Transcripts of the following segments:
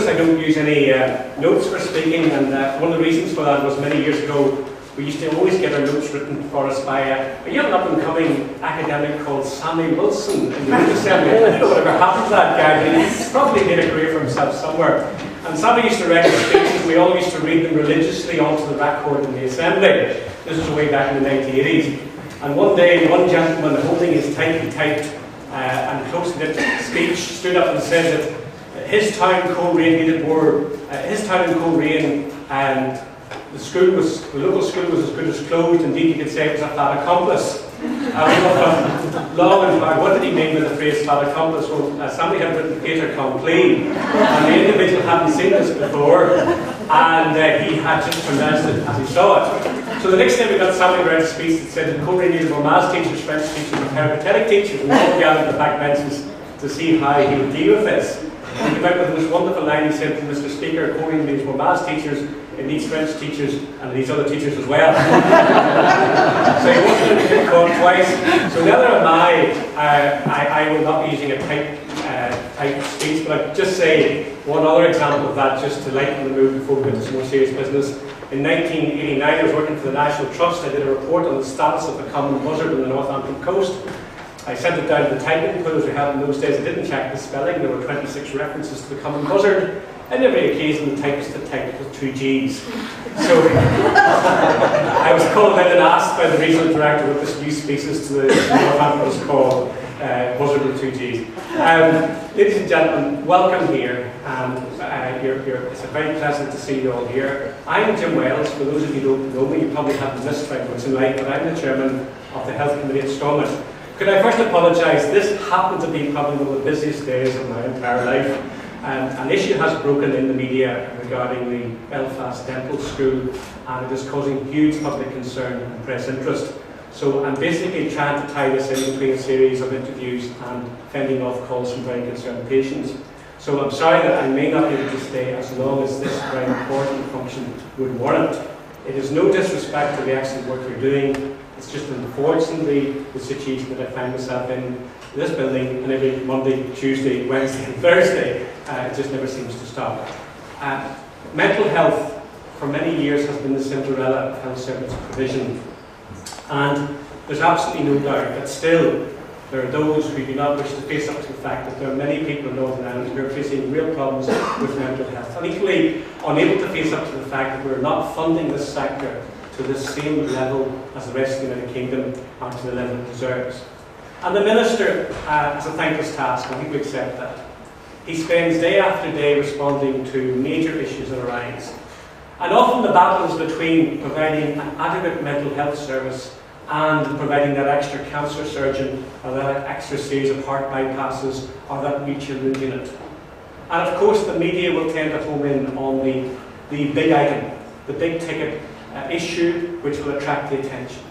I don't use any notes for speaking, and one of the reasons for that was many years ago we used to always get our notes written for us by a young up-and-coming academic called Sammy Wilson in the Youth Assembly. I don't know whatever happened to that guy, but he's probably made a career for himself somewhere. And Sammy used to write speeches, we all used to read them religiously onto the record in the Assembly. This was way back in the 1980s. And one day, one gentleman holding his tightly typed and closely knit speech stood up and said that his town, Coleraine, his town in Coleraine, the local school was as good as closed. Indeed, you could say it was a fat accomplice. Long and hard. What did he mean with the phrase fat accomplice? Well, somebody had written Peter Complete, and the individual hadn't seen this before, and he had just pronounced it as he saw it. So the next day we got somebody who read a speech that said that Coleraine needed more maths teachers, French teachers, and peripatetic teachers, and we all gathered at the back benches to see how he would deal with this. And he came out with this wonderful line. He said to Mr. Speaker, Coleraine needs more maths teachers, it needs French teachers, and it needs other teachers as well. So he wasn't in court twice. So neither am I will not be using a typed speech, but I'll just say one other example of that, just to lighten the mood before we get into some more serious business. In 1989, I was working for the National Trust. I did a report on the status of the common buzzard on the Northampton coast. I sent it down to the typing pool as we had in those days. I didn't check the spelling. There were 26 references to the common buzzard. And every occasion the typist had typed it with 2 G's. So I was called in and asked by the regional director what this new species to the Northampton was called, buzzard with 2 G's. Ladies and gentlemen, welcome here. It's very pleasant to see you all here. I'm Jim Wells. For those of you who don't know me, you probably haven't missed very much in life, but I'm the chairman of the Health Committee at Stormont. Could I first apologise? This happened to be probably one of the busiest days of my entire life. An issue has broken in the media regarding the Belfast Dental School, and it is causing huge public concern and press interest. So I'm basically trying to tie this in between a series of interviews and fending off calls from very concerned patients. So I'm sorry that I may not be able to stay as long as this very important function would warrant. It is no disrespect to the excellent work you're doing. It's just unfortunately the situation that I find myself in this building, and every Monday, Tuesday, Wednesday and Thursday, it just never seems to stop. Mental health for many years has been the Cinderella of health service provision, and there's absolutely no doubt that still there are those who do not wish to face up to the fact that there are many people in Northern Ireland who are facing real problems with mental health, and equally unable to face up to the fact that we're not funding this sector to the same level as the rest of the United Kingdom and to the level it deserves. And the Minister has a thankless task, and I think we accept that. He spends day after day responding to major issues that arise. And often the battle is between providing an adequate mental health service and providing that extra cancer surgeon or that extra series of heart bypasses or that mutual wound unit. And of course the media will tend to home in on the big item, the big ticket issue which will attract the attention.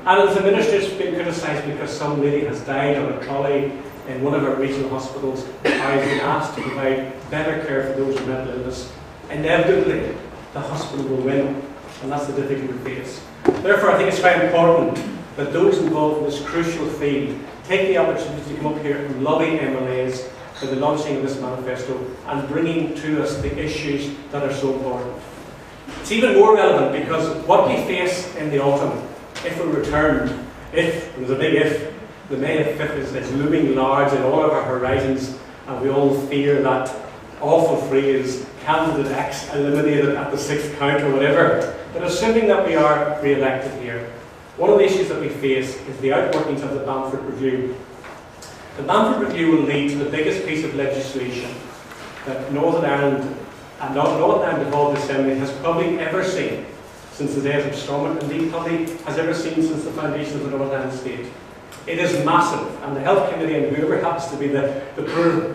And as the Minister's been criticised because some lady has died on a trolley in one of our regional hospitals, I have been asked to provide better care for those with mental illness, inevitably the hospital will win, and that's the difficulty we face. Therefore, I think it's very important that those involved in this crucial field take the opportunity to come up here and lobby MLAs for the launching of this manifesto and bringing to us the issues that are so important. It's even more relevant because what we face in the autumn, if we return, if, there's a big if, the May 5th is looming large in all of our horizons, and we all fear that awful phrase, candidate X eliminated at the 6th count or whatever. But assuming that we are re-elected here, one of the issues that we face is the outworkings of the Bamford Review. The Bamford Review will lead to the biggest piece of legislation that Northern Ireland and Northern Ireland Devolved Assembly has probably ever seen since the days of Stormont, indeed probably has ever seen since the foundation of the Northern Ireland State. It is massive, and the Health Committee and whoever happens to be the poor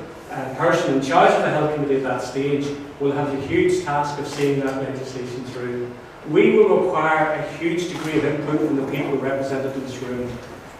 person in charge of the Health Committee at that stage will have the huge task of seeing that legislation through. We will require a huge degree of input from the people represented in this room.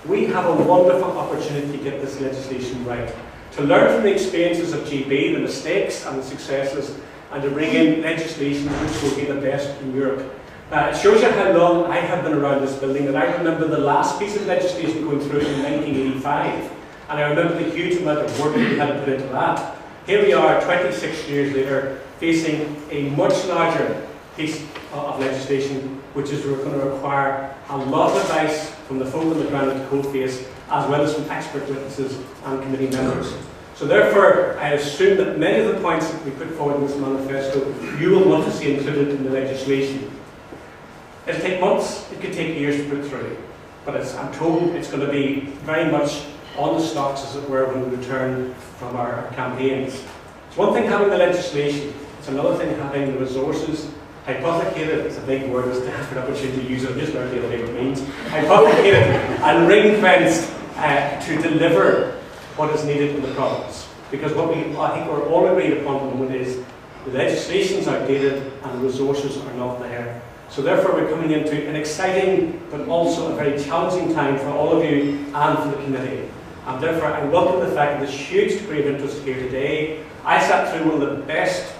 We have a wonderful opportunity to get this legislation right, to learn from the experiences of GB, the mistakes and the successes, and to bring in legislation which will be the best in Europe. It shows you how long I have been around this building, that I remember the last piece of legislation going through in 1985, and I remember the huge amount of work we had to put into that. here we are 26 years later, facing a much larger piece of legislation, which is going to require a lot of advice from the folk on the ground at the coalface, as well as from expert witnesses and committee members. So therefore, I assume that many of the points that we put forward in this manifesto, you will want to see included in the legislation. It'll take months, it could take years to put through, but I'm told it's going to be very much on the stocks, as it were, when we return from our campaigns. It's one thing having the legislation, it's another thing having the resources. Hypothecated, it's a big word, it's a different opportunity to use it, I just learned the other day what it means. Hypothecated and ring-fenced to deliver what is needed in the province. Because what I think we're all agreed upon at the moment is the legislation is outdated and the resources are not there. So therefore we're coming into an exciting but also a very challenging time for all of you and for the committee. And therefore I welcome the fact that there's huge degree of interest here today. I sat through one of the best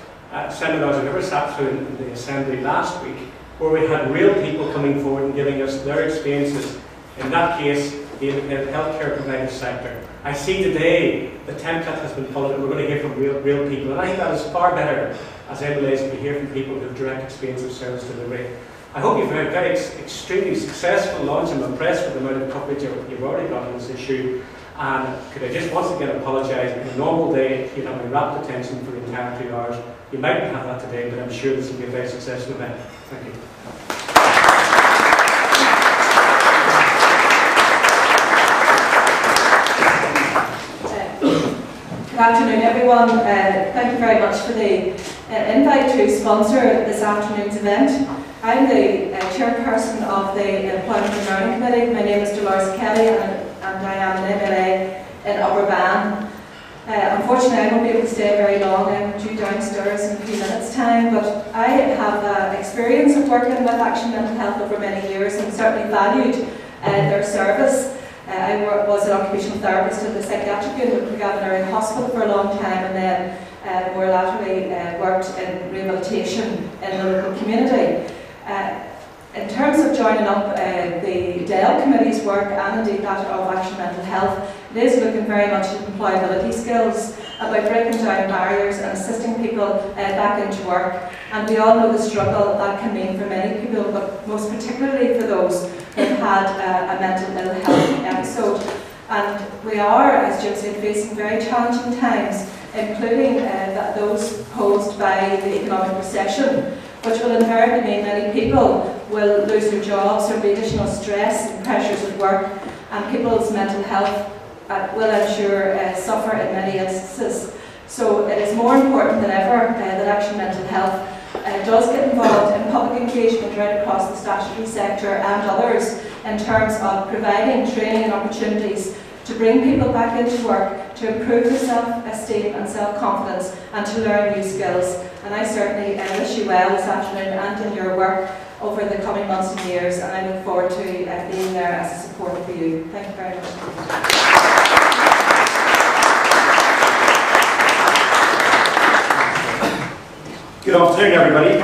seminars I've ever sat through in the Assembly last week, where we had real people coming forward and giving us their experiences, in that case, the healthcare provider sector. I see today the template has been followed and we're going to hear from real people, and I think that is far better as MLAs to hear from people who have direct experience of service delivery. I hope you've had a very extremely successful launch. I'm impressed with the amount of coverage you've already got on this issue. And could I just once again apologise? In a normal day, you know, my rapt attention for the entire 2 hours. You mightn't have that today, but I'm sure this will be a very successful event. Thank you. Good afternoon, everyone. Thank you very much for the invite to sponsor this afternoon's event. I'm the chairperson of the Employment and Learning Committee. My name is Dolores Kelly, and I am an MLA in Upper Ban. Unfortunately, I won't be able to stay very long. I'm due downstairs in a few minutes' time, but I have experience of working with Action Mental Health over many years and certainly valued their service. I was an occupational therapist in the psychiatric unit at Gavin Hospital for a long time, and then more latterly worked in rehabilitation in the local community. In terms of joining up the DEL committee's work and indeed that of Action Mental Health, it is looking very much at employability skills, about breaking down barriers and assisting people back into work. And we all know the struggle that can mean for many people, but most particularly for those who have had a mental ill health episode. And we are, as Jim said, facing very challenging times, including those posed by the economic recession, which will invariably mean many people will lose their jobs, there will be additional stress and pressures at work, and people's mental health will, I'm sure, suffer in many instances. So it is more important than ever that Action Mental Health does get involved in public engagement right across the statutory sector and others in terms of providing training and opportunities to bring people back into work, to improve their self-esteem and self-confidence, and to learn new skills. And I certainly wish you well this afternoon and in your work over the coming months and years, and I look forward to being there as a supporter for you. Thank you very much. Good afternoon, everybody.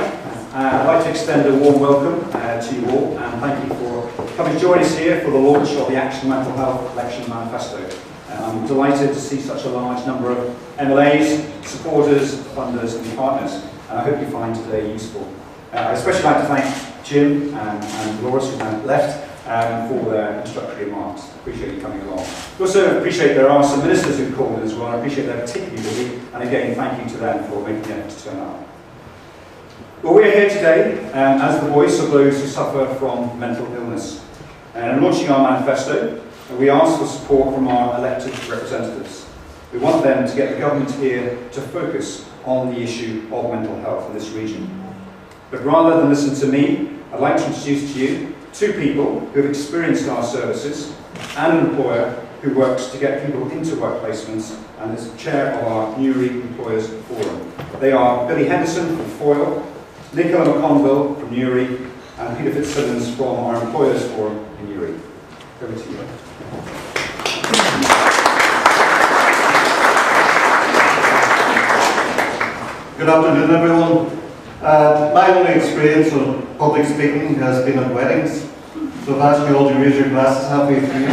I'd like to extend a warm welcome to you all, and thank you for coming to join us here for the launch of the Action Mental Health Election Manifesto. I'm delighted to see such a large number of MLAs, supporters, funders and partners, and I hope you find today useful. I'd especially like to thank Jim and Dolores, who have left, for their introductory remarks. I appreciate you coming along. I also appreciate there are some ministers who've called in as well. I appreciate they're particularly busy, and again, thank you to them for making the effort to turn up. Well, we're here today as the voice of those who suffer from mental illness. And in launching our manifesto, we ask for support from our elected representatives. We want them to get the government here to focus on the issue of mental health in this region. But rather than listen to me, I'd like to introduce to you two people who have experienced our services and an employer who works to get people into work placements and is chair of our Newry Employers Forum. They are Billy Henderson from Foyle, Nicola McConville from Newry, and Peter Fitzsimmons from our Employers Forum in Newry. Over to you. Good afternoon, everyone. My only experience of public speaking has been at weddings, so I've asked you all to raise your glasses halfway through.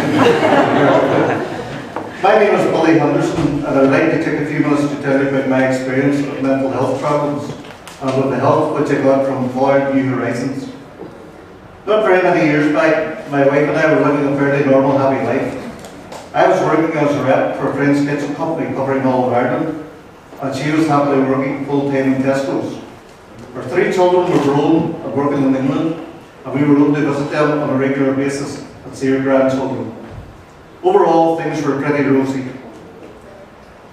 My name is Billy Henderson, and I would like to take a few minutes to tell you about my experience with mental health problems and with the help which I got from Void New Horizons. Not very many years back, my wife and I were living a fairly normal, happy life. I was working as a rep for a friend's kitchen company covering all of Ireland, and she was happily working full-time in Tesco's. Our 3 children were grown and working in England, and we were able to visit them on a regular basis and see our grandchildren. Overall, things were pretty rosy.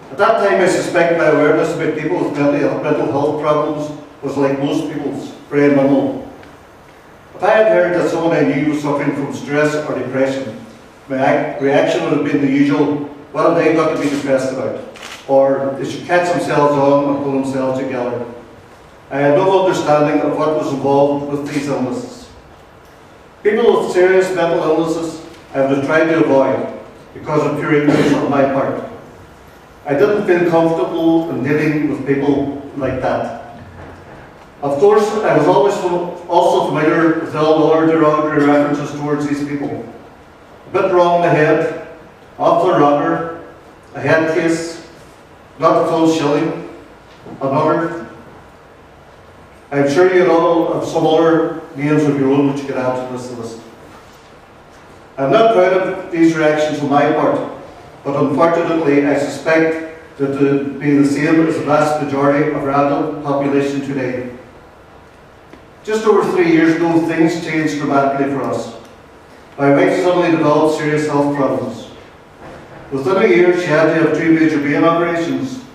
At that time, I suspect my awareness about people with mental health problems was like most people's, very minimal. If I had heard that someone I knew was suffering from stress or depression, my reaction would have been the usual, what have they got to be depressed about? Or they should catch themselves on and pull themselves together. I had no understanding of what was involved with these illnesses. People with serious mental illnesses I would have tried to avoid because of pure ignorance on my part. I didn't feel comfortable in dealing with people like that. Of course, I was always also familiar with all the derogatory references towards these people. A bit wrong in the head, off the rocker, a head case, not a full shilling, another. I'm sure you all have some other names of your own which you could add to this list. I'm not proud of these reactions on my part, but unfortunately I suspect that it would be the same as the vast majority of our adult population today. Just over 3 years ago, things changed dramatically for us. My wife suddenly developed serious health problems. Within a year, she had to have 2 major brain operations.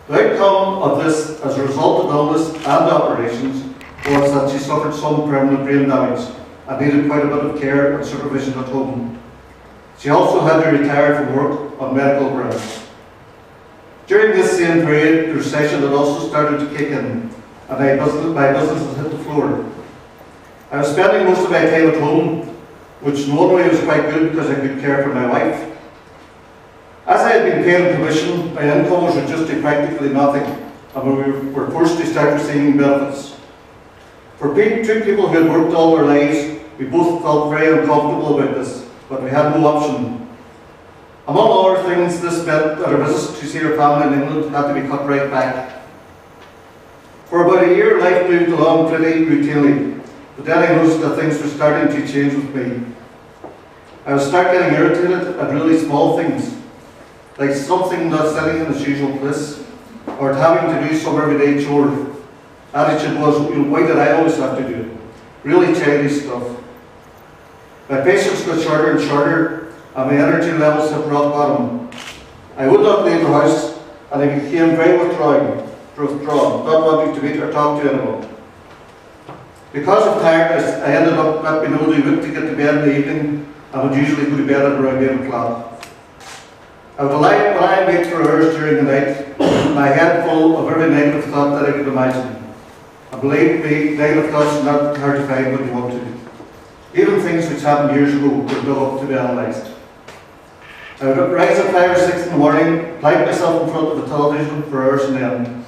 The outcome of this, as a result of illness and operations, was that she suffered some permanent brain damage and needed quite a bit of care and supervision at home. She also had to retire from work on medical grounds. During this same period, the recession had also started to kick in, and my business had hit the floor. I was spending most of my time at home, which in one way was quite good because I could care for my wife. As I had been paying commission, my income was reduced to practically nothing, and we were forced to start receiving benefits. For 2 people who had worked all their lives, we both felt very uncomfortable about this, but we had no option. Among other things, this meant that our visits to see our family in England had to be cut right back. For about a year, life moved along pretty routinely, but then I noticed that things were starting to change with me. I would start getting irritated at really small things, like something not sitting in its usual place, or having to do some everyday chore. Attitude was, why did I always have to do it? Really childish stuff. My patience got shorter and shorter, and my energy levels hit rock bottom. I would not leave the house, and I became very withdrawn, not wanting to meet or talk to anyone. Because of tiredness, I ended up not being able to get to bed in the evening, and would usually go to bed at around 8 o'clock. I would lie awake for hours during the night, my head full of every negative thought that I could imagine. And believe me, negative thoughts are not hard to find when you want to. Even things which happened years ago were dug up to be analysed. I would rise at 5 or 6 in the morning, plant myself in front of the television for hours on end.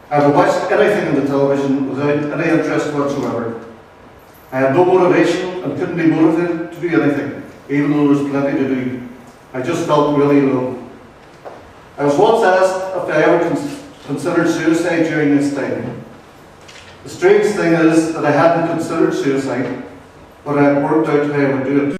I would watch anything on the television without any interest whatsoever. I had no motivation and couldn't be motivated to do anything, even though there was plenty to do. I just felt really low. I was once asked if I ever considered suicide during this time. The strange thing is that I hadn't considered suicide, but I had worked out how I would do it.